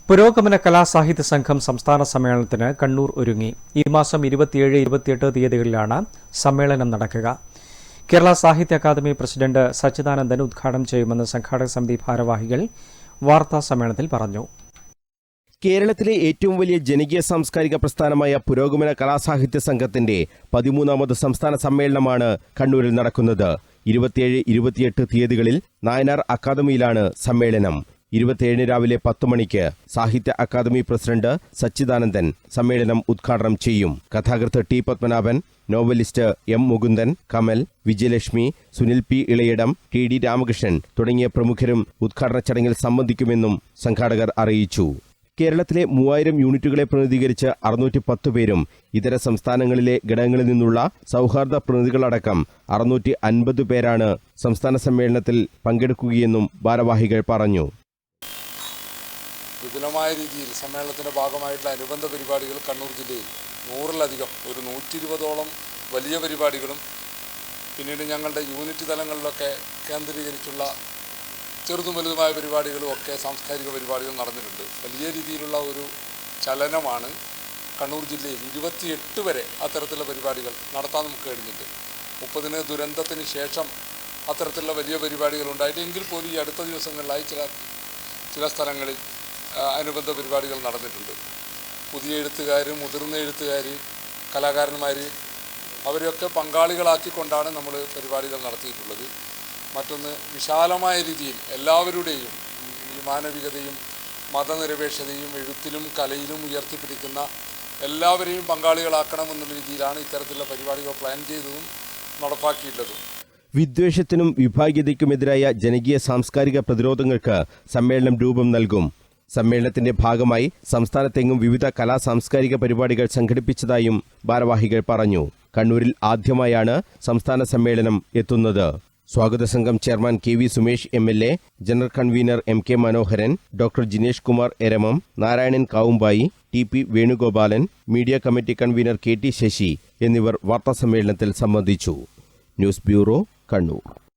പുരോഗമന കലാസാഹിത്യ സംഘം സംസ്ഥാന സമ്മേളനത്തിന് കണ്ണൂർ ഒരുങ്ങി. ഈ മാസം 27-28 തീയതികളിലാണ് സമ്മേളനം നടക്കുക. കേരള സാഹിത്യ അക്കാദമി പ്രസിഡന്റ് സച്ചിദാനന്ദൻ ഉദ്ഘാടനം ചെയ്യുമെന്ന് സംഘാടക സമിതി ഭാരവാഹികൾ വാർത്താ സമ്മേളനത്തിൽ പറഞ്ഞു. കേരളത്തിലെ ഏറ്റവും വലിയ ജനകീയ സാംസ്കാരിക പ്രസ്ഥാനമായ പുരോഗമന കലാസാഹിത്യ സംഘത്തിന്റെ 13ാമത് സംസ്ഥാന സമ്മേളനമാണ് കണ്ണൂരിൽ നടക്കുന്നത്. 27-28 തീയതികളിൽ നായനാർ അക്കാദമിയിലാണ് സമ്മേളനം. 27 രാവിലെ 10 മണിക്ക് സാഹിത്യ അക്കാദമി പ്രസിഡന്റ് സച്ചിദാനന്ദൻ സമ്മേളനം ഉദ്ഘാടനം ചെയ്യും. കഥാകൃത്ത് T Padmanabhan, novelist M Mukundan, Kamal, Vijayalakshmi, Sunil P Ilayidam, T D Ramakrishnan തുടങ്ങിയ പ്രമുഖരും ഉദ്ഘാടന ചടങ്ങിൽ സംബന്ധിക്കുമെന്നും സംഘാടകർ അറിയിച്ചു. കേരളത്തിലെ 3000 യൂണിറ്റുകളെ പ്രതിനിധീകരിച്ച് 610 പേരും ഇതര സംസ്ഥാനങ്ങളിലെ ഘടകങ്ങളിൽ നിന്നുള്ള സൗഹാർദ്ദ പ്രതിനിധികളടക്കം 650 പേരാണ് സംസ്ഥാന സമ്മേളനത്തിൽ പങ്കെടുക്കുകയെന്നും ഭാരവാഹികൾ പറഞ്ഞു. വിപുലമായ രീതിയിൽ സമ്മേളനത്തിൻ്റെ ഭാഗമായിട്ടുള്ള അനുബന്ധ പരിപാടികൾ കണ്ണൂർ ജില്ലയിൽ 100-ലധികം 120ഓളം വലിയ പരിപാടികളും പിന്നീട് ഞങ്ങളുടെ യൂണിറ്റ് തലങ്ങളിലൊക്കെ കേന്ദ്രീകരിച്ചുള്ള ചെറുതും വലുതുമായ പരിപാടികളും ഒക്കെ സാംസ്കാരിക പരിപാടികൾ നടന്നിട്ടുണ്ട്. വലിയ രീതിയിലുള്ള ഒരു ചലനമാണ് കണ്ണൂർ ജില്ലയിൽ 28 വരെ അത്തരത്തിലുള്ള പരിപാടികൾ നടത്താൻ നമുക്ക് കഴിഞ്ഞിട്ടുണ്ട്. 30 ദുരന്തത്തിന് ശേഷം അത്തരത്തിലുള്ള വലിയ പരിപാടികൾ ഉണ്ടായിട്ട് എങ്കിൽ പോലും ഈ അടുത്ത ദിവസങ്ങളിലായി ചില സ്ഥലങ്ങളിൽ അനുബന്ധ പരിപാടികൾ നടന്നിട്ടുണ്ട്. പുതിയ എഴുത്തുകാർ, മുതിർന്ന എഴുത്തുകാർ, കലാകാരന്മാർ അവരെയൊക്കെ പങ്കാളികളാക്കിക്കൊണ്ടാണ് നമ്മൾ പരിപാടികൾ നടത്തിയിട്ടുള്ളത്. മറ്റൊന്ന്, വിശാലമായ രീതിയിൽ എല്ലാവരുടെയും ഈ മാനവികതയും മതനിരപേക്ഷതയും എഴുത്തിലും കലയിലും ഉയർത്തിപ്പിടിക്കുന്ന എല്ലാവരെയും പങ്കാളികളാക്കണമെന്നുള്ള രീതിയിലാണ് ഇത്തരത്തിലുള്ള പരിപാടികൾ പ്ലാൻ ചെയ്തതും നടപ്പാക്കിയിട്ടുള്ളതും. വിദ്വേഷത്തിനും വിഭാഗീയതയ്ക്കുമെതിരായ ജനകീയ സാംസ്കാരിക പ്രതിരോധങ്ങൾക്ക് സമ്മേളനം രൂപം നൽകും. സമ്മേളനത്തിന്റെ ഭാഗമായി സംസ്ഥാനത്തെങ്ങും വിവിധ കലാ സാംസ്കാരിക പരിപാടികൾ സംഘടിപ്പിച്ചതായും ഭാരവാഹികൾ പറഞ്ഞു. കണ്ണൂരിൽ ആദ്യമായാണ് സംസ്ഥാന സമ്മേളനം എത്തുന്നത്. സ്വാഗത സംഘം chairman KV Sumesh MLA, general convener MK Manoharan, doctor Jinesh Kumar Eramam, Narayanan Kavumbayi, TP Venugopalan, media committee convener KT Sasi എന്നിവർ വാർത്താസമ്മേളനത്തിൽ സംബന്ധിച്ചു. News bureau, Kannur.